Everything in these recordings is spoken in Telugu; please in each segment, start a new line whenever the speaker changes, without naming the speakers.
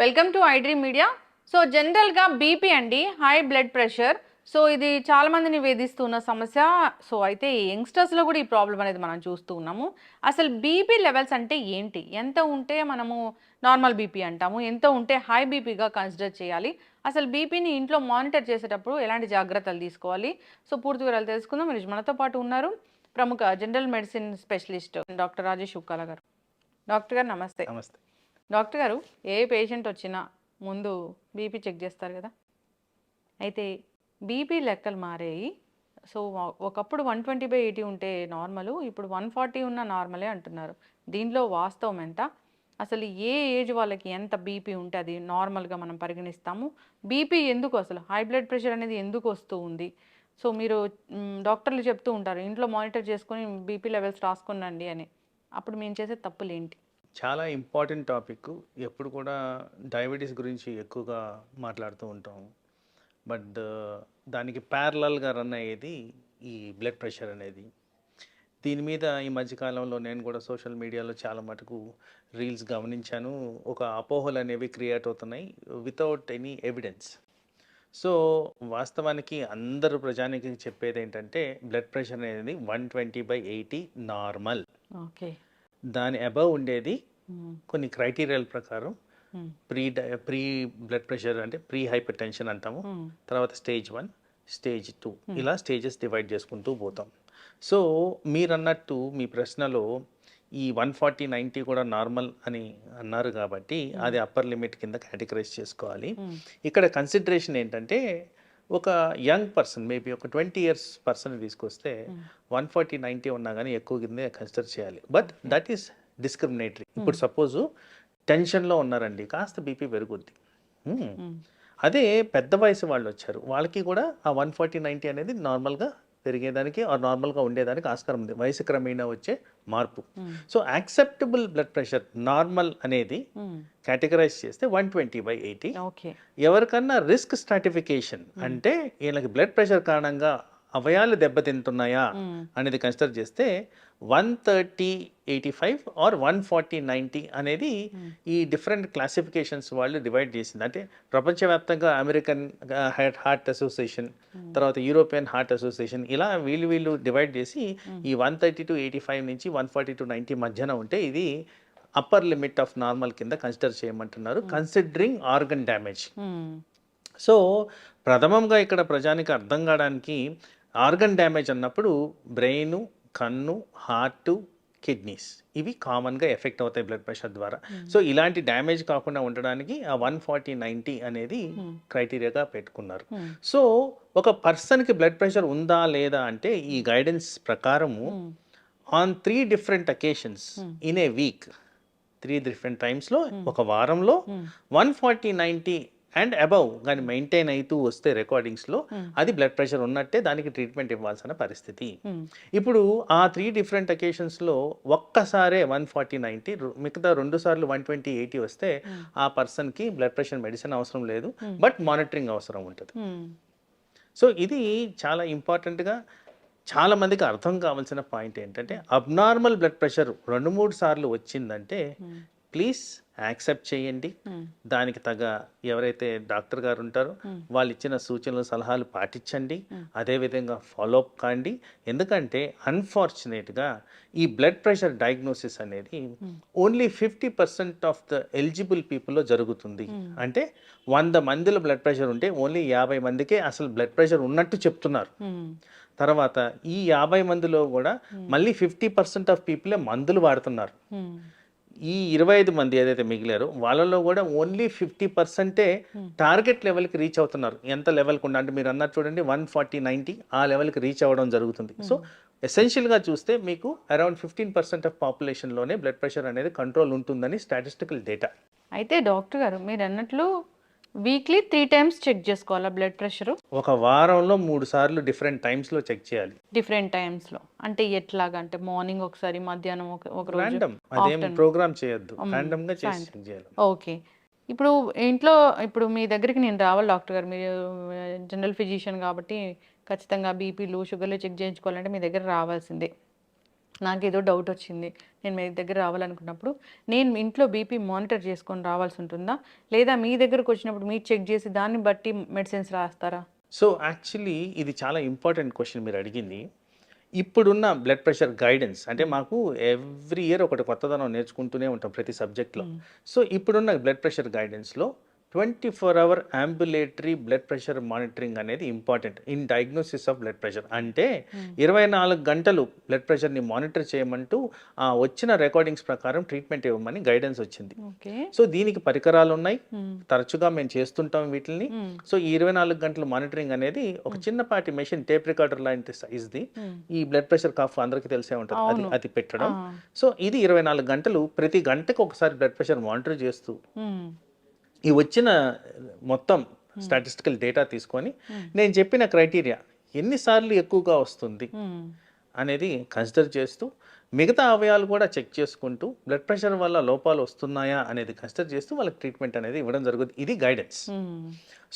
Welcome to iDream media. So జనరల్గా బీపీ అండి, హై బ్లడ్ ప్రెషర్. సో ఇది చాలా మందిని వేధిస్తున్న సమస్య. సో అయితే యంగ్స్టర్స్లో కూడా ఈ ప్రాబ్లం అనేది మనం చూస్తూ ఉన్నాము. అసలు బీపీ లెవెల్స్ అంటే ఏంటి? ఎంత ఉంటే మనము నార్మల్ బీపీ అంటాము, ఎంత ఉంటే హై బీపీగా కన్సిడర్ చేయాలి? అసలు బీపీని ఇంట్లో మానిటర్ చేసేటప్పుడు ఎలాంటి జాగ్రత్తలు తీసుకోవాలి? సో పూర్తి వివరాలు తెలుసుకుందాం. మీరు మనతో పాటు ఉన్నారు ప్రముఖ general medicine specialist doctor Rajesh Ukkala గారు. డాక్టర్ గారు నమస్తే.
నమస్తే.
డాక్టర్ గారు, ఏ పేషెంట్ వచ్చినా ముందు బీపీ చెక్ చేస్తారు కదా, అయితే బీపీ లెక్కలు మారాయి. సో ఒకప్పుడు 120/80 ఉంటే నార్మల్, ఇప్పుడు 140 ఉన్న నార్మలే అంటున్నారు. దీనిలో వాస్తవం ఎంత? అసలు ఏ ఏజ్ వాళ్ళకి ఎంత బీపీ ఉంటే అది నార్మల్గా మనం పరిగణిస్తాము? బీపీ ఎందుకు, అసలు హై బ్లడ్ ప్రెషర్ అనేది ఎందుకు వస్తూ ఉంది? సో మీరు డాక్టర్లు చెప్తూ ఉంటారు ఇంట్లో మానిటర్ చేసుకొని బీపీ లెవెల్స్ రాసుకునండి అని. అప్పుడు మేము చేసే తప్పులు ఏంటి?
చాలా ఇంపార్టెంట్ టాపిక్. ఎప్పుడు కూడా డయాబెటీస్ గురించి ఎక్కువగా మాట్లాడుతూ ఉంటాం. బట్ దానికి ప్యారలల్గా రన్ అయ్యేది ఈ బ్లడ్ ప్రెషర్ అనేది. దీని మీద ఈ మధ్యకాలంలో నేను కూడా సోషల్ మీడియాలో చాలా మటుకు రీల్స్ గమనించాను. ఒక అపోహలు అనేవి క్రియేట్ అవుతున్నాయి వితౌట్ ఎనీ ఎవిడెన్స్. సో వాస్తవానికి అందరూ ప్రజానికి చెప్పేది ఏంటంటే బ్లడ్ ప్రెషర్ అనేది 120/80 నార్మల్.
ఓకే.
దాని అబవ్ ఉండేది కొన్ని క్రైటీరియల్ ప్రకారం ప్రీ బ్లడ్ ప్రెషర్ అంటే ప్రీ హైపర్ టెన్షన్ అంటాము. తర్వాత స్టేజ్ 1, స్టేజ్ 2 ఇలా స్టేజెస్ డివైడ్ చేసుకుంటూ పోతాం. సో మీరు అన్నట్టు మీ ప్రశ్నలో ఈ 140/90 కూడా నార్మల్ అని అన్నారు కాబట్టి అది అప్పర్ లిమిట్ కింద కేటగరైజ్ చేసుకోవాలి. ఇక్కడ కన్సిడరేషన్ ఏంటంటే ఒక యంగ్ పర్సన్, మేబీ ఒక 20 years పర్సన్ తీసుకొస్తే 140/90 ఉన్నా కానీ ఎక్కువ కింద కన్సిడర్ చేయాలి. But that is discriminatory. ఇప్పుడు సపోజు టెన్షన్లో ఉన్నారండి, కాస్త బీపీ పెరుగుద్ది. అదే పెద్ద వయసు వాళ్ళు వచ్చారు, వాళ్ళకి కూడా ఆ 140/90 అనేది నార్మల్గా పెరిగేదానికి నార్మల్గా ఉండేదానికి ఆస్కారం ఉంది, వయసు క్రమేణా వచ్చే మార్పు. So acceptable blood pressure normal అనేది కేటగరైజ్ చేస్తే 120/80. ఎవరికన్నా రిస్క్ స్ట్రాటిఫికేషన్ అంటే వీళ్ళకి బ్లడ్ ప్రెషర్ కారణంగా అవయాలు దెబ్బతింటున్నాయా అనేది కన్సిడర్ చేస్తే 130/85 ఆర్ 140/90 అనేది ఈ డిఫరెంట్ క్లాసిఫికేషన్స్ వాళ్ళు డివైడ్ చేసింది. అంటే ప్రపంచవ్యాప్తంగా అమెరికన్ హార్ట్ అసోసియేషన్, తర్వాత యూరోపియన్ హార్ట్ అసోసియేషన్, ఇలా వీళ్ళు డివైడ్ చేసి ఈ 130/85 నుంచి 140/90 మధ్యన ఉంటే ఇది అప్పర్ లిమిట్ ఆఫ్ నార్మల్ కింద కన్సిడర్ చేయమంటున్నారు, కన్సిడరింగ్ ఆర్గన్ డ్యామేజ్. సో ప్రథమంగా ఇక్కడ ప్రజానికి అర్థం కావడానికి ఆర్గన్ డ్యామేజ్ అన్నప్పుడు బ్రెయిన్, కన్ను, హార్ట్, కిడ్నీస్ ఇవి కామన్గా ఎఫెక్ట్ అవుతాయి బ్లడ్ ప్రెషర్ ద్వారా. సో ఇలాంటి డ్యామేజ్ కాకుండా ఉండడానికి ఆ 140/90 అనేది క్రైటీరియాగా పెట్టుకున్నారు. సో ఒక పర్సన్కి బ్లడ్ ప్రెషర్ ఉందా లేదా అంటే ఈ గైడెన్స్ ప్రకారము on 3 different occasions in a week, 3 different టైమ్స్లో ఒక వారంలో 140/90 అండ్ అబవ్ కానీ మెయింటైన్ అవుతూ వస్తే రికార్డింగ్స్లో అది బ్లడ్ ప్రెషర్ ఉన్నట్టే, దానికి ట్రీట్మెంట్ ఇవ్వాల్సిన పరిస్థితి. ఇప్పుడు ఆ 3 different occasions-లో ఒక్కసారే 140/90, మిగతా 2 సార్లు 120/80 వస్తే ఆ పర్సన్కి బ్లడ్ ప్రెషర్ మెడిసిన్ అవసరం లేదు, బట్ మానిటరింగ్ అవసరం ఉంటుంది. సో ఇది చాలా ఇంపార్టెంట్గా చాలా మందికి అర్థం కావాల్సిన పాయింట్ ఏంటంటే అబ్నార్మల్ బ్లడ్ ప్రెషర్ 2-3 సార్లు వచ్చిందంటే ప్లీజ్ యాక్సెప్ట్ చేయండి. దానికి తగ్గ ఎవరైతే డాక్టర్ గారు ఉంటారో వాళ్ళు ఇచ్చిన సూచనలు సలహాలు పాటించండి, అదేవిధంగా ఫాలోఅప్ కాండి. ఎందుకంటే అన్ఫార్చునేట్గా ఈ బ్లడ్ ప్రెషర్ డయాగ్నోసిస్ అనేది ఓన్లీ 50% ఆఫ్ ద ఎలిజిబుల్ పీపుల్లో జరుగుతుంది. అంటే 100 మందిలో బ్లడ్ ప్రెషర్ ఉంటే ఓన్లీ 50 మందికే అసలు బ్లడ్ ప్రెషర్ ఉన్నట్టు చెప్తున్నారు. తర్వాత ఈ 50 మందిలో కూడా మళ్ళీ 50% ఆఫ్ పీపులే మందులు వాడుతున్నారు. ఈ 25 మంది ఏదైతే మిగిలారో వాళ్ళలో కూడా ఓన్లీ 50%ఏ టార్గెట్ లెవెల్కి రీచ్ అవుతున్నారు. ఎంత లెవెల్కి ఉండ అంటే మీరు అన్నట్టు చూడండి 140/90 ఆ లెవెల్కి రీచ్ అవ్వడం జరుగుతుంది. సో ఎసెన్షియల్గా చూస్తే మీకు అరౌండ్ 15% ఆఫ్ పాపులేషన్లోనే బ్లడ్ ప్రెషర్ అనేది కంట్రోల్ ఉంటుందని స్టాటిస్టికల్ డేటా.
అయితే డాక్టర్ గారు మీరు అన్నట్లు వీక్లీ 3 times చెక్ చేసుకోవాలా బ్లడ్ ప్రెషర్?
ఒక వారంలో 3 సార్లు డిఫరెంట్ టైమ్స్లో చెక్ చేయాలి.
డిఫరెంట్ టైమ్స్లో అంటే ఎట్లాగా? అంటే మార్నింగ్ ఒకసారి, మధ్యాహ్నం ఒక రోజు,
రాండమ్, అదేం ప్రోగ్రామ్ చేయొద్దు, రాండమ్గా చేసి చెక్ చేయాలి.
ఓకే. ఇప్పుడు ఇంట్లో ఇప్పుడు మీ దగ్గరికి నేను రావాలి డాక్టర్ గారు, మీరు జనరల్ ఫిజిషియన్ కాబట్టి ఖచ్చితంగా బీపీలు, షుగర్లు చెక్ చేయించుకోవాలంటే మీ దగ్గర రావాల్సిందే. నాకేదో డౌట్ వచ్చింది, నేను మీ దగ్గర రావాలనుకున్నప్పుడు నేను ఇంట్లో బీపీ మానిటర్ చేసుకొని రావాల్సి ఉంటుందా, లేదా మీ దగ్గరకు వచ్చినప్పుడు మీరు చెక్ చేసి దాన్ని బట్టి మెడిసిన్స్ రాస్తారా?
సో యాక్చువల్లీ ఇది చాలా ఇంపార్టెంట్ క్వశ్చన్ మీరు అడిగింది. ఇప్పుడున్న బ్లడ్ ప్రెషర్ గైడెన్స్ అంటే మాకు ఎవ్రీ ఇయర్ ఒకటి కొత్తదనం నేర్చుకుంటూనే ఉంటాం ప్రతి సబ్జెక్ట్లో. సో ఇప్పుడున్న బ్లడ్ ప్రెషర్ గైడెన్స్లో 24 hour ambulatory blood pressure monitoring అనేది important in diagnosis of blood pressure. అంటే 24 గంటలు బ్లడ్ ప్రెషర్ని మానిటర్ చేయమంటూ వచ్చిన రికార్డింగ్స్ ప్రకారం ట్రీట్మెంట్ ఇవ్వమని గైడెన్స్ వచ్చింది.
ఓకే.
సో దీనికి పరికరాలు ఉన్నాయి, తరచుగా మేము చేస్తుంటాం వీటిని. సో ఈ 24 గంటల మానిటరింగ్ అనేది ఒక చిన్నపాటి మెషిన్, టేప్ రికార్డర్ లాంటి సైజ్ది, ఈ బ్లడ్ ప్రెషర్ కఫ్ అందరికీ తెలిసే ఉంటుంది, అది పెట్టడం. సో ఇది 24 గంటలు ప్రతి గంటకు ఒకసారి బ్లడ్ ప్రెషర్ మానిటర్ చేస్తూ ఈ వచ్చిన మొత్తం స్టాటిస్టికల్ డేటా తీసుకొని నేను చెప్పిన క్రైటీరియా ఎన్నిసార్లు ఎక్కువగా వస్తుంది అనేది కన్సిడర్ చేస్తూ మిగతా అవయవాలు కూడా చెక్ చేసుకుంటూ బ్లడ్ ప్రెషర్ వల్ల లోపాలు వస్తున్నాయా అనేది కన్సిడర్ చేస్తూ వాళ్ళకి ట్రీట్మెంట్ అనేది ఇవ్వడం జరుగుతుంది. ఇది గైడెన్స్.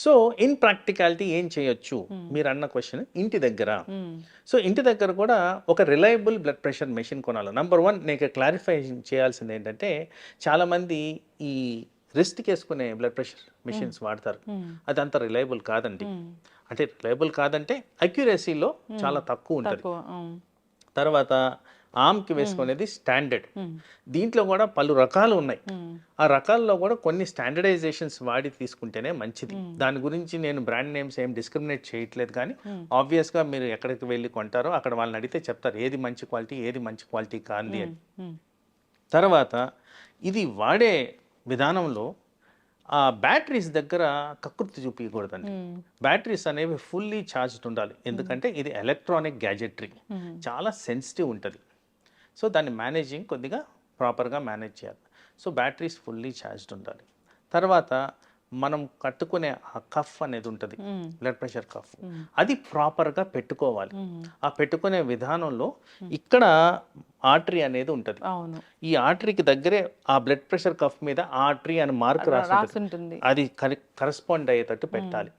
సో ఇన్ ప్రాక్టికాలిటీ ఏం చేయొచ్చు మీరు అన్న క్వశ్చన్, ఇంటి దగ్గర. సో ఇంటి దగ్గర కూడా ఒక రిలయబుల్ బ్లడ్ ప్రెషర్ మెషిన్ కొనాలి. నంబర్ 1 నేను క్లారిఫై చేయాల్సింది ఏంటంటే, చాలామంది ఈ రిస్ట్కి వేసుకునే బ్లడ్ ప్రెషర్ మెషిన్స్ వాడతారు. అది అంత రిలయబుల్ కాదండి. అంటే రిలయబుల్ కాదంటే అక్యురసీలో చాలా తక్కువ ఉంటుంది. తర్వాత ఆర్మ్కి వేసుకునేది స్టాండర్డ్. దీంట్లో కూడా పలు రకాలు ఉన్నాయి. ఆ రకాల్లో కూడా కొన్ని స్టాండర్డైజేషన్స్ వాడి తీసుకుంటేనే మంచిది. దాని గురించి నేను బ్రాండ్ నేమ్స్ ఏం డిస్క్రిమినేట్ చేయట్లేదు, కానీ ఆబ్వియస్గా మీరు ఎక్కడికి వెళ్ళి కొంటారో అక్కడ వాళ్ళని అడిగితే చెప్తారు ఏది మంచి క్వాలిటీ, ఏది మంచి క్వాలిటీ కాదు అని. తర్వాత ఇది వాడే విధానంలో ఆ బ్యాటరీస్ దగ్గర కకృతి చూపించకూడదండి. బ్యాటరీస్ అనేవి ఫుల్లీ ఛార్జ్డ్ ఉండాలి, ఎందుకంటే ఇది ఎలక్ట్రానిక్ గ్యాజెటరీ, చాలా సెన్సిటివ్ ఉంటుంది. సో దాన్ని మేనేజింగ్ కొద్దిగా ప్రాపర్గా మేనేజ్ చేయాలి. సో బ్యాటరీస్ ఫుల్లీ ఛార్జ్డ్ ఉండాలి. తర్వాత మనం కట్టుకునే ఆ కఫ్ అనేది ఉంటుంది, బ్లడ్ ప్రెషర్ కఫ్, అది ప్రాపర్గా పెట్టుకోవాలి. ఆ పెట్టుకునే విధానంలో ఇక్కడ ఆర్టరీ అనేది ఉంటుంది. ఈ ఆర్టరీకి దగ్గరే ఆ బ్లడ్ ప్రెషర్ కఫ్ మీద ఆర్టరీ అని మార్క్ రాసి ఉంటుంది, అది కరెస్పాండ్ అయ్యేటట్టు పెట్టాలి.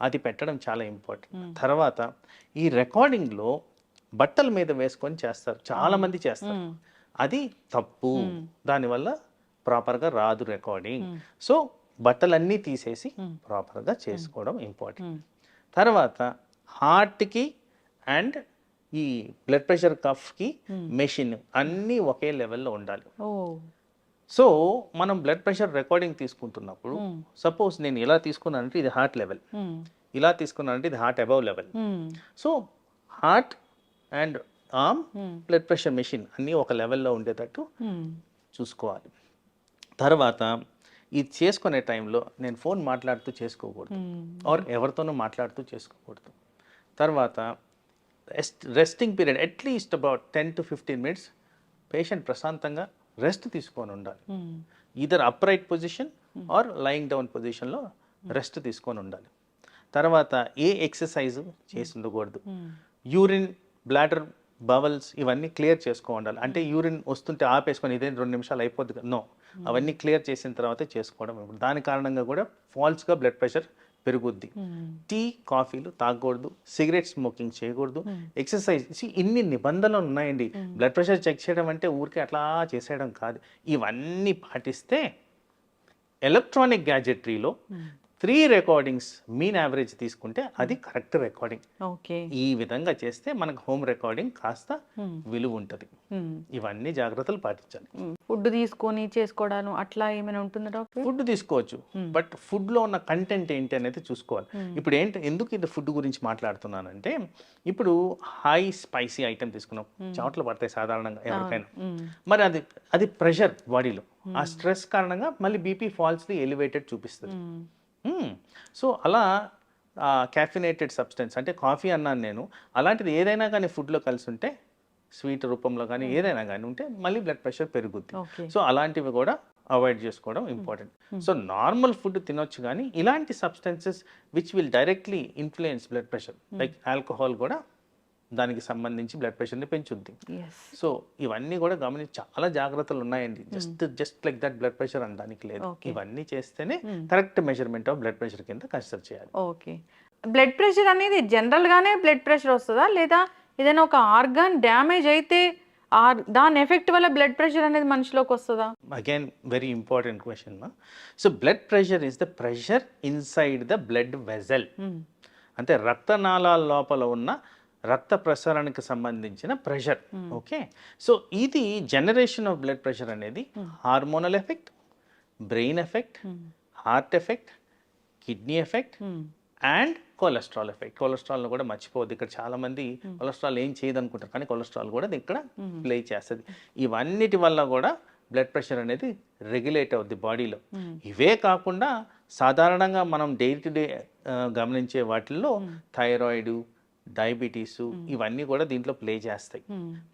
అది పెట్టడం చాలా ఇంపార్టెంట్. తర్వాత ఈ రికార్డింగ్లో బట్టల మీద వేసుకొని చేస్తారు, చాలా మంది చేస్తారు. అది తప్పు, దానివల్ల ప్రాపర్గా రాదు రికార్డింగ్. సో బట్టలన్నీ తీసేసి ప్రాపర్గా చేసుకోవడం ఇంపార్టెంట్. తర్వాత హార్ట్కి అండ్ ఈ బ్లడ్ ప్రెషర్ కఫ్కి మెషిన్ అన్నీ ఒకే లెవెల్లో ఉండాలి. సో మనం బ్లడ్ ప్రెషర్ రికార్డింగ్ తీసుకుంటున్నప్పుడు సపోజ్ నేను ఇలా తీసుకున్నానంటే ఇది హార్ట్ లెవెల్, ఇలా తీసుకున్నానంటే ఇది heart above level. So heart and arm blood pressure machine అన్నీ ఒక లెవెల్లో ఉండేటట్టు చూసుకోవాలి. తర్వాత ఇది చేసుకునే టైంలో నేను ఫోన్ మాట్లాడుతూ చేసుకోకూడదు, ఆర్ ఎవరితోనూ మాట్లాడుతూ చేసుకోకూడదు. తర్వాత resting period at least about 10 to 15 minutes patient ప్రశాంతంగా రెస్ట్ తీసుకొని ఉండాలి. Either upright position or lying down పొజిషన్లో రెస్ట్ తీసుకొని ఉండాలి. తర్వాత ఏ ఎక్సర్సైజ్ చేసి ఉండకూడదు. యూరిన్, బ్లాడర్, బవల్స్ ఇవన్నీ క్లియర్ చేసుకో ఉండాలి. అంటే యూరిన్ వస్తుంటే ఆపేసుకొని ఇదే 2 నిమిషాలు అయిపోద్ది, నో, అవన్నీ క్లియర్ చేసిన తర్వాతే చేసుకోవడం. దాని కారణంగా కూడా ఫాల్స్గా బ్లడ్ ప్రెషర్ పెరుగుద్ది. టీ, కాఫీలు తాగకూడదు, సిగరెట్ స్మోకింగ్ చేయకూడదు, ఎక్సర్సైజ్. ఇన్ని నిబంధనలు ఉన్నాయండి. బ్లడ్ ప్రెషర్ చెక్ చేయడం అంటే ఊరికే అట్లా చేసేయడం కాదు. ఇవన్నీ పాటిస్తే ఎలక్ట్రానిక్ గ్యాజెటరీలో 3 రికార్డింగ్స్ మీన్ యావరేజ్ తీసుకుంటే అది కరెక్ట్ రికార్డింగ్. ఈ విధంగా చేస్తే మనకు హోమ్ రికార్డింగ్ కాస్త విలువ ఉంటుంది. ఇవన్నీ జాగ్రత్తలు పాటించాలి.
ఫుడ్ తీసుకొని చేసుకోవడం అట్లా ఏమైనా ఉంటుందా డాక్టర్?
ఫుడ్ తీసుకోవచ్చు, బట్ ఫుడ్లో ఉన్న కంటెంట్ ఏంటి అనేది చూసుకోవాలి. ఇప్పుడు ఎందుకు ఇది ఫుడ్ గురించి మాట్లాడుతున్నానంటే, ఇప్పుడు హై స్పైసీ ఐటెం తీసుకున్నాం, చెమటలు పడతాయి సాధారణంగా ఎవరికైనా. మరి అది ప్రెషర్ బాడీలో, ఆ స్ట్రెస్ కారణంగా మళ్ళీ బీపీ ఫాల్స్లీ ఎలివేటెడ్ చూపిస్తుంది. సో అలా క్యాఫినేటెడ్ సబ్స్టెన్స్ అంటే కాఫీ అన్నాను నేను, అలాంటిది ఏదైనా కానీ ఫుడ్లో కలిసి ఉంటే, స్వీట్ రూపంలో కానీ ఏదైనా కానీ ఉంటే మళ్ళీ బ్లడ్ ప్రెషర్ పెరుగుద్ది. సో అలాంటివి కూడా అవాయిడ్ చేసుకోవడం ఇంపార్టెంట్. సో నార్మల్ ఫుడ్ తినొచ్చు, కానీ ఇలాంటి substances which will directly influence blood pressure, like alcohol కూడా దానికి సంబంధించి బ్లడ్ ప్రెషర్ని పెంచుద్ది. సో ఇవన్నీ కూడా గమనించి చాలా జాగ్రత్తలు ఉన్నాయండి. Just like that blood pressure అనడానికి లేదు. ఇవన్నీ చేస్తేనే correct measurement of blood pressure కింద కన్సిడర్ చేయాలి.
ఓకే. బ్లడ్ ప్రెషర్ అనేది జనరల్ గానే బ్లడ్ ప్రెషర్ వస్తుందా, లేదా ఏదైనా ఒక ఆర్గాన్ డ్యామేజ్ అయితే దాని ఎఫెక్ట్ వల్ల బ్లడ్ ప్రెషర్ అనేది మనిషిలోకి వస్తుందా?
అగైన్ వెరీ ఇంపార్టెంట్ క్వశ్చన్ మా. So blood pressure is the pressure inside the blood vessel. అంటే రక్తనాళాల లోపల ఉన్న రక్త ప్రసరణకి సంబంధించిన ప్రెషర్. ఓకే, సో ఇది జనరేషన్ ఆఫ్ బ్లడ్ ప్రెషర్ అనేది hormonal effect, brain effect, heart effect, kidney effect and cholesterol effect. కొలెస్ట్రాల్ను కూడా మర్చిపోవద్దు. ఇక్కడ చాలా మంది కొలెస్ట్రాల్ ఏం చేయదు అనుకుంటారు, కానీ కొలెస్ట్రాల్ కూడా ఇక్కడ ప్లే చేస్తుంది. ఇవన్నిటి వల్ల కూడా బ్లడ్ ప్రెషర్ అనేది రెగ్యులేట్ అవుద్ది బాడీలో. ఇవే కాకుండా సాధారణంగా మనం డే టు డే గమనించే వాటిల్లో థైరాయిడ్, డయాబెటీస్ ఇవన్నీ కూడా దీంట్లో ప్లే చేస్తాయి.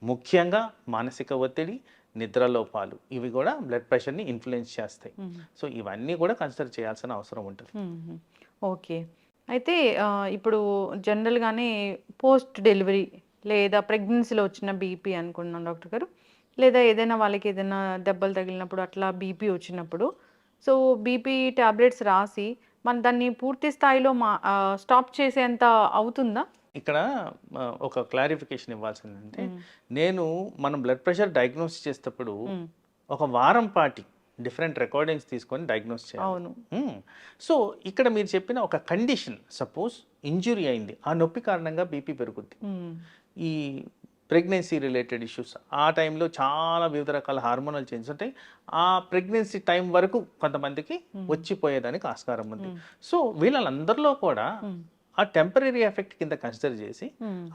ముఖ్యంగా మానసిక ఒత్తిడి, నిద్రలోపాలు ఇవి కూడా బ్లడ్ ప్రెషర్ని ఇన్ఫ్లుయెన్స్ చేస్తాయి. సో ఇవన్నీ కూడా కన్సిడర్ చేయాల్సిన అవసరం ఉంటుంది.
ఓకే, అయితే ఇప్పుడు జనరల్గానే పోస్ట్ డెలివరీ లేదా ప్రెగ్నెన్సీలో వచ్చిన బీపీ అనుకున్నాం డాక్టర్ గారు, లేదా ఏదైనా వాళ్ళకి ఏదైనా దెబ్బలు తగిలినప్పుడు అట్లా బీపీ వచ్చినప్పుడు, సో బీపీ టాబ్లెట్స్ రాసి మన దాన్ని పూర్తి స్థాయిలో స్టాప్ చేసేంత అవుతుందా?
ఇక్కడ ఒక క్లారిఫికేషన్ ఇవ్వాల్సిందంటే, మనం బ్లడ్ ప్రెషర్ డయాగ్నోస్ చేసేటప్పుడు ఒక వారం పాటి డిఫరెంట్ రికార్డింగ్స్ తీసుకొని డయాగ్నోస్ చేయాలి. సో ఇక్కడ మీరు చెప్పిన ఒక కండిషన్, సపోజ్ ఇంజురీ అయింది, ఆ నొప్పి కారణంగా బీపీ పెరుగుద్ది. ఈ ప్రెగ్నెన్సీ రిలేటెడ్ ఇష్యూస్, ఆ టైంలో చాలా వివిధ రకాల హార్మోనల్ చేంజెస్ ఉంటాయి. ఆ ప్రెగ్నెన్సీ టైం వరకు కొంతమందికి వచ్చిపోయేదానికి ఆస్కారం ఉంది. సో వీళ్ళందరిలో కూడా ఆ టెంపరీ ఎఫెక్ట్ కింద కన్సిడర్ చేసి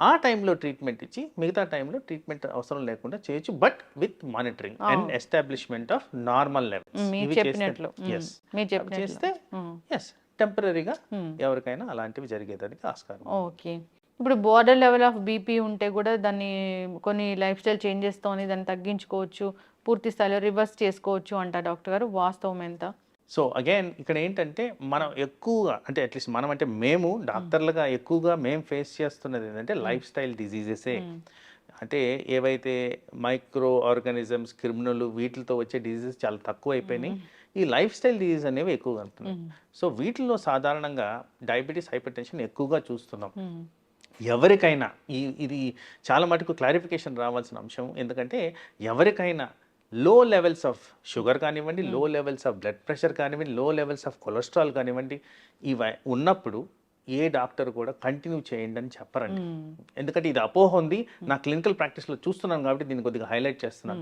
ఆ టైంలో ట్రీట్మెంట్ ఇచ్చి మిగతా టైంలో ట్రీట్మెంట్ అవసరం లేకుండా చేయొచ్చు, but with monitoring and establishment of normal levels చేస్తే ఎస్ టెంపరీగా ఎవరికైనా అలాంటివి జరిగేదానికి ఆస్కారం.
ఓకే, ఇప్పుడు బోర్డర్ లెవెల్ ఆఫ్ బీపీ ఉంటే కూడా దాన్ని కొన్ని లైఫ్ స్టైల్ చేంజెస్తో దాన్ని తగ్గించుకోవచ్చు, పూర్తి స్థాయిలో రివర్స్ చేసుకోవచ్చు అంట డాక్టర్ గారు, వాస్తవం ఎంత?
సో అగైన్ ఇక్కడ ఏంటంటే మనం ఎక్కువగా అంటే అట్లీస్ట్ మనం అంటే మేము డాక్టర్లుగా ఎక్కువగా మేము ఫేస్ చేస్తున్నది ఏంటంటే లైఫ్ స్టైల్ డిజీజెసే. అంటే ఏవైతే మైక్రో ఆర్గానిజమ్స్, క్రిమినల్ వీటితో వచ్చే డిజీజెస్ చాలా తక్కువ అయిపోయినాయి. ఈ లైఫ్ స్టైల్ డిజీజ్ అనేవి ఎక్కువగా ఉంటున్నాయి. సో వీటిలో సాధారణంగా డయాబెటీస్, హైపర్ టెన్షన్ ఎక్కువగా చూస్తున్నాం. ఎవరికైనా ఇది చాలా మటుకు క్లారిఫికేషన్ రావాల్సిన అంశం. ఎందుకంటే ఎవరికైనా లో లెవెల్స్ ఆఫ్ షుగర్ కానివ్వండి, లో లెవెల్స్ ఆఫ్ బ్లడ్ ప్రెషర్ కానివ్వండి, లో లెవెల్స్ ఆఫ్ కొలెస్ట్రాల్ కానివ్వండి, ఇవి ఉన్నప్పుడు ఏ డాక్టర్ కూడా కంటిన్యూ చేయండి అని చెప్పరండి. ఎందుకంటే ఇది అపోహ ఉంది. నా క్లినికల్ ప్రాక్టీస్లో చూస్తున్నాను కాబట్టి దీన్ని కొద్దిగా హైలైట్ చేస్తున్నాను.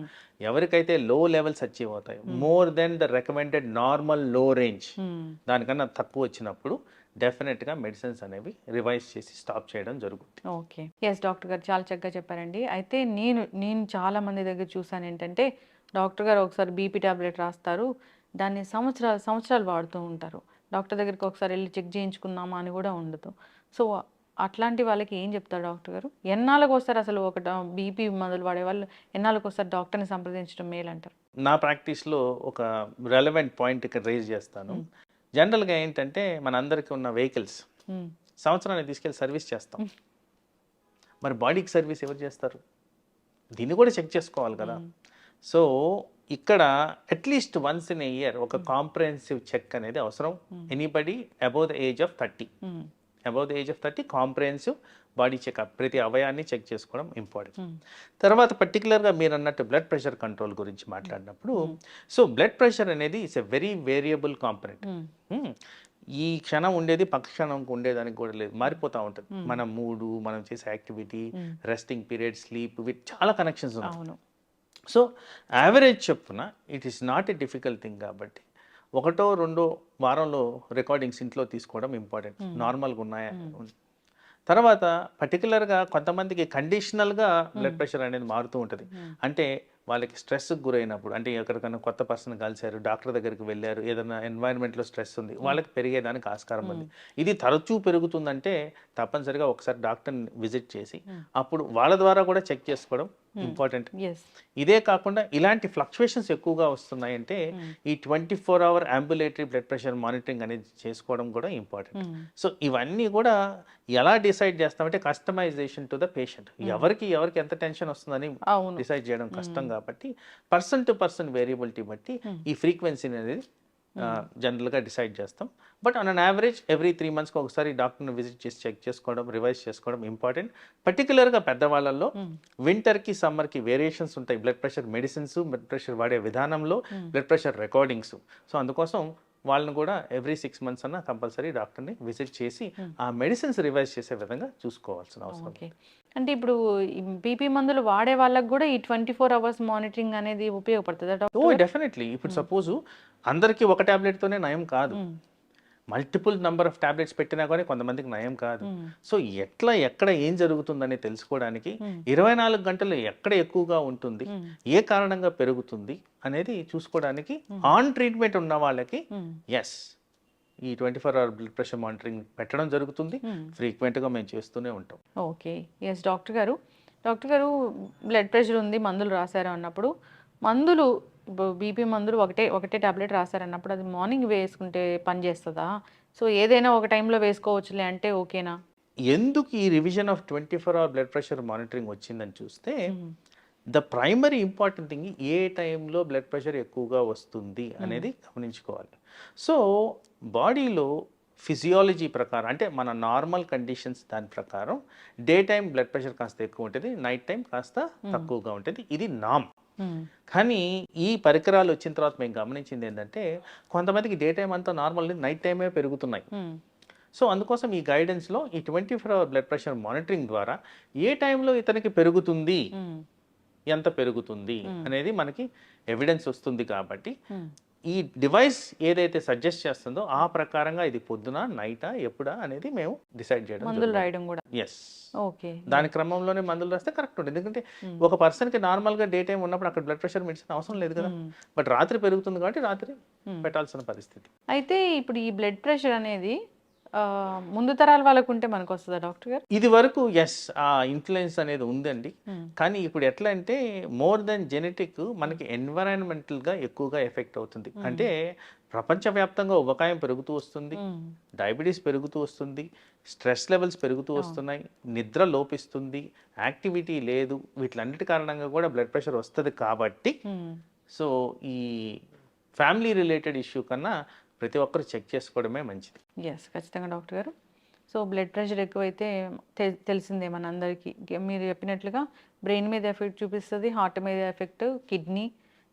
ఎవరికైతే లో లెవెల్స్ అచీవ్ అవుతాయి, more than the recommended normal లో రేంజ్, దానికన్నా తక్కువ వచ్చినప్పుడు డెఫినెట్గా మెడిసిన్స్ అనేవి రివైజ్ చేసి స్టాప్ చేయడం జరుగుతుంది.
ఓకే, ఎస్ డాక్టర్ గారు చాలా చక్కగా చెప్పారండి. అయితే నేను చాలా మంది దగ్గర చూసాను ఏంటంటే, డాక్టర్ గారు ఒకసారి బీపీ టాబ్లెట్ రాస్తారు, దాన్ని సంవత్సరాలు వాడుతూ ఉంటారు. డాక్టర్ దగ్గరికి ఒకసారి వెళ్ళి చెక్ చేయించుకుందామా అని కూడా ఉండదు. సో అట్లాంటి వాళ్ళకి ఏం చెప్తారు డాక్టర్ గారు? ఎన్నాళ్ళకి వస్తారు అసలు ఒక బీపీ మందులు వాడే వాళ్ళు ఎన్నాళ్ళకి వస్తారు డాక్టర్ని సంప్రదించడం మేలు అంటారు?
నా ప్రాక్టీస్లో ఒక రెలవెంట్ పాయింట్ ఇక్కడ రేజ్ చేస్తాను. జనరల్గా ఏంటంటే మన అందరికీ ఉన్న వెహికల్స్ సంవత్సరాన్ని తీసుకెళ్ళి సర్వీస్ చేస్తాం. మరి బాడీకి సర్వీస్ ఎవరు చేస్తారు? దీన్ని కూడా చెక్ చేసుకోవాలి కదా. సో ఇక్కడ at least once in a year ఒక కాంప్రహెన్సివ్ చెక్ అనేది అవసరం. Anybody above the age of 30 comprehensive body checkup, ప్రతి అవయాన్ని చెక్ చేసుకోవడం ఇంపార్టెంట్. తర్వాత పర్టికులర్గా మీరు అన్నట్టు బ్లడ్ ప్రెషర్ కంట్రోల్ గురించి మాట్లాడినప్పుడు, సో బ్లడ్ ప్రెషర్ అనేది it's a very variable component. ఈ క్షణం ఉండేది పక్క క్షణంకి ఉండేదానికి కూడా లేదు, మారిపోతూ ఉంటుంది. మన మూడు, మనం చేసే యాక్టివిటీ, రెస్టింగ్ పీరియడ్, స్లీప్, వీటి చాలా కనెక్షన్స్ ఉన్నాయి. సో యావరేజ్ చొప్పున it is not a difficult thing. కాబట్టి 1-2 వారంలో రికార్డింగ్స్ ఇంట్లో తీసుకోవడం ఇంపార్టెంట్, నార్మల్గా ఉన్నాయా. తర్వాత పర్టికులర్గా కొంతమందికి కండిషనల్గా బ్లడ్ ప్రెషర్ అనేది మారుతూ ఉంటుంది. అంటే వాళ్ళకి స్ట్రెస్కి గురైనప్పుడు, అంటే ఎక్కడికైనా కొత్త పర్సన్ కలిశారు, డాక్టర్ దగ్గరికి వెళ్ళారు, ఏదైనా ఎన్వైరన్మెంట్లో స్ట్రెస్ ఉంది, వాళ్ళకి పెరిగేదానికి ఆస్కారం ఉంది. ఇది తరచూ పెరుగుతుందంటే తప్పనిసరిగా ఒకసారి డాక్టర్ని విజిట్ చేసి అప్పుడు వాళ్ళ ద్వారా కూడా చెక్ చేసుకోవడం ఇంపార్టెంట్. ఇదే కాకుండా ఇలాంటి ఫ్లక్చువేషన్స్ ఎక్కువగా వస్తున్నాయంటే ఈ 24 hour ambulatory blood pressure monitoring అనేది చేసుకోవడం కూడా ఇంపార్టెంట్. సో ఇవన్నీ కూడా ఎలా డిసైడ్ చేస్తామంటే కస్టమైజేషన్ టు ద పేషెంట్. ఎవరికి ఎంత టెన్షన్ వస్తుందని డిసైడ్ చేయడం కష్టం కాబట్టి పర్సన్ టు పర్సన్ వేరియబిలిటీ బట్టి ఈ ఫ్రీక్వెన్సీ అనేది జనరల్గా డిసైడ్ చేస్తాం. But on an average every 3 monthsకి ఒకసారి డాక్టర్ని విజిట్ చేసి చెక్ చేసుకోవడం, రివైజ్ చేసుకోవడం ఇంపార్టెంట్. పర్టికులర్గా పెద్దవాళ్ళల్లో వింటర్కి సమ్మర్కి వేరియేషన్స్ ఉంటాయి. Blood pressure medicines, blood pressure వాడే విధానంలో, బ్లడ్ ప్రెషర్ రికార్డింగ్స్. సో అందుకోసం వాళ్ళని కూడా ఎవ్రీ 6 months అన్న కంపల్సరీ డాక్టర్ని విజిట్ చేసి ఆ మెడిసిన్స్ రివైజ్ చేసే విధంగా చూసుకోవాల్సిన అవసరం.
ఓకే. అంటే ఇప్పుడు బీపీ మందులు వాడే వాళ్ళకి కూడా ఈ 24 hours మానిటరింగ్ అనేది ఉపయోగపడుతుందా డాక్టర్?
డెఫినెట్లీ. ఇప్పుడు సపోజు అందరికీ ఒక టాబ్లెట్తోనే నయం కాదు. మల్టిపుల్ నంబర్ ఆఫ్ టాబ్లెట్స్ పెట్టినా కానీ కొంతమందికి నయం కాదు. సో ఎక్కడ ఏం జరుగుతుందని తెలుసుకోవడానికి 24 గంటలు ఎక్కడ ఎక్కువగా ఉంటుంది, ఏ కారణంగా పెరుగుతుంది అనేది చూసుకోవడానికి ఆన్ ట్రీట్మెంట్ ఉన్న వాళ్ళకి ఎస్ ఈ 24 hour బ్లడ్ ప్రెషర్ మానిటరింగ్ పెట్టడం జరుగుతుంది. ఫ్రీక్వెంట్గా మేము చేస్తూనే ఉంటాం.
ఓకే. ఎస్ డాక్టర్ గారు బ్లడ్ ప్రెషర్ ఉంది, మందులు రాశారు అన్నప్పుడు, మందులు ఇప్పుడు బీపీ మందులు ఒకటే టాబ్లెట్ రాశారన్నప్పుడు అది మార్నింగ్ వేసుకుంటే పని చేస్తుందా? సో ఏదైనా ఒక టైంలో వేసుకోవచ్చులే అంటే ఓకేనా?
ఎందుకు ఈ revision of 24 hour blood pressure monitoring వచ్చిందని చూస్తే, ద ప్రైమరీ ఇంపార్టెంట్ థింగ్ ఏ టైంలో బ్లడ్ ప్రెషర్ ఎక్కువగా వస్తుంది అనేది గమనించుకోవాలి. సో బాడీలో ఫిజియాలజీ ప్రకారం అంటే మన నార్మల్ కండిషన్స్ దాని ప్రకారం డే టైం బ్లడ్ ప్రెషర్ కాస్త ఎక్కువ ఉంటుంది, నైట్ టైం కాస్త తక్కువగా ఉంటుంది. ఇది నామ్. కానీ ఈ పరికరాలు వచ్చిన తర్వాత మేము గమనించింది ఏంటంటే కొంతమందికి డే టైం అంతా నార్మల్, నైట్ టైమే పెరుగుతున్నాయి. సో అందుకోసం ఈ గైడెన్స్లో ఈ 24 hour బ్లడ్ ప్రెషర్ మానిటరింగ్ ద్వారా ఏ టైంలో ఇతనికి పెరుగుతుంది, ఎంత పెరుగుతుంది అనేది మనకి ఎవిడెన్స్ వస్తుంది. కాబట్టి ఈ డివైస్ ఏదైతే సజెస్ట్ చేస్తుందో ఆ ప్రకారంగా ఇది పొద్దున, నైటా, ఎప్పుడా అనేది మేము డిసైడ్ చేయడం.
మందులు రాయడం కూడా
ఎస్.
ఓకే.
దాని క్రమంలోనే మందులు రాస్తే కరెక్ట్ ఉంటుంది. ఎందుకంటే ఒక పర్సన్కి నార్మల్గా డే టైం ఉన్నప్పుడు అక్కడ బ్లడ్ ప్రెషర్ మెడిసిన్ అవసరం లేదు కదా. బట్ రాత్రి పెరుగుతుంది కాబట్టి రాత్రి పెట్టాల్సిన పరిస్థితి.
అయితే ఇప్పుడు ఈ బ్లడ్ ప్రెషర్ అనేది ముందు తరాల వాళ్ళకు ఉంటే మనకు వస్తుందా డాక్టర్ గారు?
ఇది వరకు ఎస్ ఆ ఇన్ఫ్లుయెన్స్ అనేది ఉందండి. కానీ ఇప్పుడు ఎట్లా అంటే మోర్ దెన్ జెనెటిక్ మనకి ఎన్విరాన్మెంటల్గా ఎక్కువగా ఎఫెక్ట్ అవుతుంది. అంటే ప్రపంచవ్యాప్తంగా ఉబకాయం పెరుగుతూ వస్తుంది, డయాబెటీస్ పెరుగుతూ వస్తుంది, స్ట్రెస్ లెవెల్స్ పెరుగుతూ వస్తున్నాయి, నిద్ర లోపిస్తుంది, యాక్టివిటీ లేదు, వీటిలన్నిటి కారణంగా కూడా బ్లడ్ ప్రెషర్ వస్తుంది. కాబట్టి సో ఈ ఫ్యామిలీ రిలేటెడ్ ఇష్యూ కన్నా ప్రతి ఒక్కరు చెక్ చేసుకోవడమే మంచిది.
ఎస్, ఖచ్చితంగా డాక్టర్ గారు. సో బ్లడ్ ప్రెషర్ ఎక్కువైతే తెలిసిందే మనందరికీ. మీరు చెప్పినట్లుగా బ్రెయిన్ మీద ఎఫెక్ట్ చూపిస్తుంది, హార్ట్ మీద ఎఫెక్ట్, కిడ్నీ,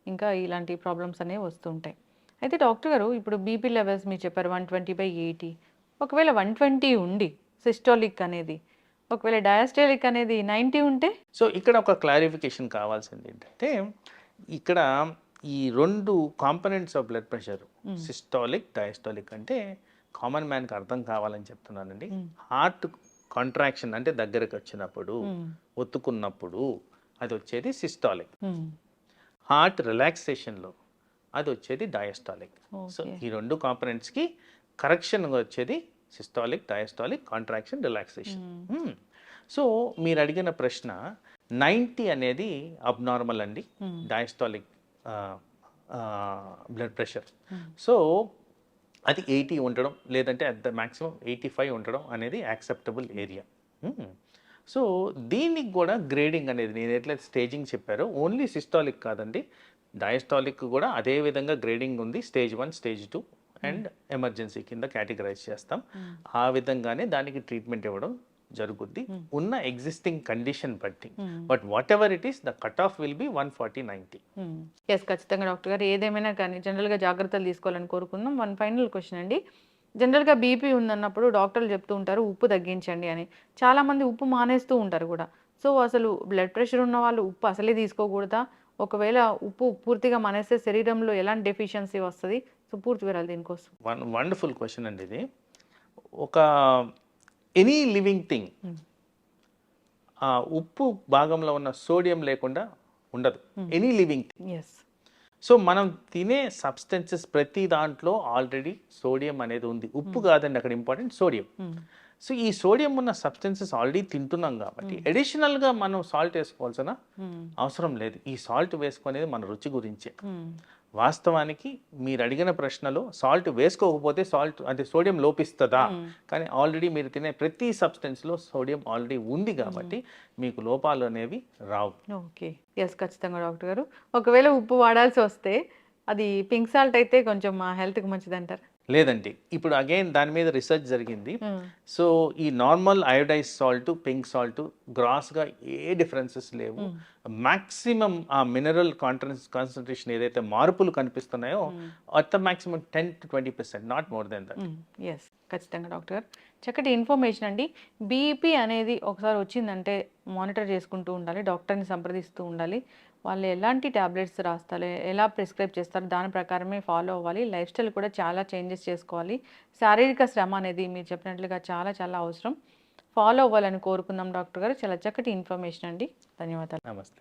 ఇంకా ఇలాంటి ప్రాబ్లమ్స్ అనేవి వస్తుంటాయి. అయితే డాక్టర్ గారు ఇప్పుడు బీపీ లెవెల్స్ మీరు చెప్పారు 120/80. ఒకవేళ 120 ఉండి సిస్టోలిక్ అనేది, ఒకవేళ డయాస్టోలిక్ అనేది 90 ఉంటే?
సో ఇక్కడ ఒక క్లారిఫికేషన్ కావాల్సింది ఏంటంటే ఇక్కడ ఈ 2 components of blood pressure systolic, diastolic అంటే కామన్ మ్యాన్కి అర్థం కావాలని చెప్తున్నానండి. హార్ట్ కాంట్రాక్షన్ అంటే దగ్గరకు వచ్చినప్పుడు, ఒత్తుకున్నప్పుడు అది వచ్చేది సిస్టాలిక్. హార్ట్ రిలాక్సేషన్లో అది వచ్చేది డయాస్టాలిక్. సో ఈ 2 కాంపనెంట్స్కి కరెక్షన్ వచ్చేది systolic, diastolic, contraction, relaxation. So మీరు అడిగిన ప్రశ్న 90 అనేది అబ్నార్మల్ అండి డయాస్టాలిక్ బ్లడ్ ప్రెషర్. సో అది 80 ఉండడం, లేదంటే అట్ ద మ్యాక్సిమం 85 ఉండడం అనేది యాక్సెప్టబుల్ ఏరియా. సో దీనికి కూడా గ్రేడింగ్ అనేది నేను ఎట్లయితే స్టేజింగ్ చెప్పారో ఓన్లీ సిస్టాలిక్ కాదండి, డయాస్టాలిక్ కూడా అదే విధంగా గ్రేడింగ్ ఉంది. స్టేజ్ 1, స్టేజ్ 2 అండ్ ఎమర్జెన్సీ కింద కేటగరైజ్ చేస్తాం. ఆ విధంగానే దానికి ట్రీట్మెంట్ ఇవ్వడం జరుగుద్ది ఉన్న ఎగ్జిస్టింగ్ కండిషన్ బట్టి. But whatever it is the cut off will be 140/90.
Yes, ఖచ్చితంగా డాక్టర్ గారు. ఏదేమైనా కానీ జనరల్గా జాగ్రత్తలు తీసుకోవాలని కోరుకుందాం. వన్ ఫైనల్ క్వశ్చన్ అండి. జనరల్గా బీపీ ఉందన్నప్పుడు డాక్టర్లు చెప్తూ ఉంటారు ఉప్పు తగ్గించండి అని. చాలామంది ఉప్పు మానేస్తూ ఉంటారు కూడా. సో అసలు బ్లడ్ ప్రెషర్ ఉన్న వాళ్ళు ఉప్పు అసలే తీసుకోకూడదా? ఒకవేళ ఉప్పు పూర్తిగా మానేస్తే శరీరంలో ఎలాంటి డెఫిషియన్సీ వస్తుంది? సో పూర్తి వివరాలు దీనికోసం.
వండర్ఫుల్ క్వశ్చన్ అండి ఇది. ఒక ఎనీ లివింగ్ థింగ్ ఆ ఉప్పు భాగంలో ఉన్న సోడియం లేకుండా ఉండదు. Any living thing. సో మనం తినే సబ్స్టెన్సెస్ ప్రతి దాంట్లో ఆల్రెడీ సోడియం అనేది ఉంది. ఉప్పు కాదండి అక్కడ ఇంపార్టెంట్, సోడియం. సో ఈ సోడియం ఉన్న సబ్స్టెన్సెస్ ఆల్రెడీ తింటున్నాం కాబట్టి అడిషనల్గా మనం సాల్ట్ వేసుకోవాల్సిన అవసరం లేదు. ఈ సాల్ట్ వేసుకునేది మన రుచి గురించే. వాస్తవానికి మీరు అడిగిన ప్రశ్నలో సాల్ట్ వేసుకోకపోతే సాల్ట్ అంటే సోడియం లోపిస్తుందా? కానీ ఆల్రెడీ మీరు తినే ప్రతి సబ్స్టెన్స్లో సోడియం ఆల్రెడీ ఉంది కాబట్టి మీకు లోపాలు అనేవి రావు.
ఓకే. ఎస్, ఖచ్చితంగా డాక్టర్ గారు. ఒకవేళ ఉప్పు వాడాల్సి వస్తే అది పింక్ సాల్ట్ అయితే కొంచెం మా హెల్త్కి మంచిది అంటారు.
లేదండి, ఇప్పుడు అగైన్ దాని మీద రీసెర్చ్ జరిగింది. సో ఈ normal iodise salt, pink salt గ్రాస్గా ఏ డిఫరెన్సెస్ లేవు. మాక్సిమం ఆ మినరల్ కాన్సన్ట్రేషన్ ఏదైతే మార్పులు కనిపిస్తున్నాయో at the maximum 10 to 20%, not more than that.
Yes, ఖచ్చితంగా డాక్టర్ గారు చక్కటి ఇన్ఫర్మేషన్ అండి. బీపీ అనేది ఒకసారి వచ్చిందంటే మానిటర్ చేసుకుంటూ ఉండాలి, డాక్టర్ని సంప్రదిస్తూ ఉండాలి. వాళ్ళు ఎలాంటి ట్యాబ్లెట్స్ రాస్తారు, ఎలా ప్రిస్క్రైబ్ చేస్తారు, దాని ప్రకారమే ఫాలో అవ్వాలి. లైఫ్ స్టైల్ కూడా చాలా చేంజెస్ చేసుకోవాలి. శారీరక శ్రమ అనేది మీరు చెప్పినట్లుగా చాలా చాలా అవసరం. ఫాలో అవ్వాలని కోరుకుందాం డాక్టర్ గారు. చాలా చక్కటి ఇన్ఫర్మేషన్ అండి. ధన్యవాదాలు.
నమస్తే.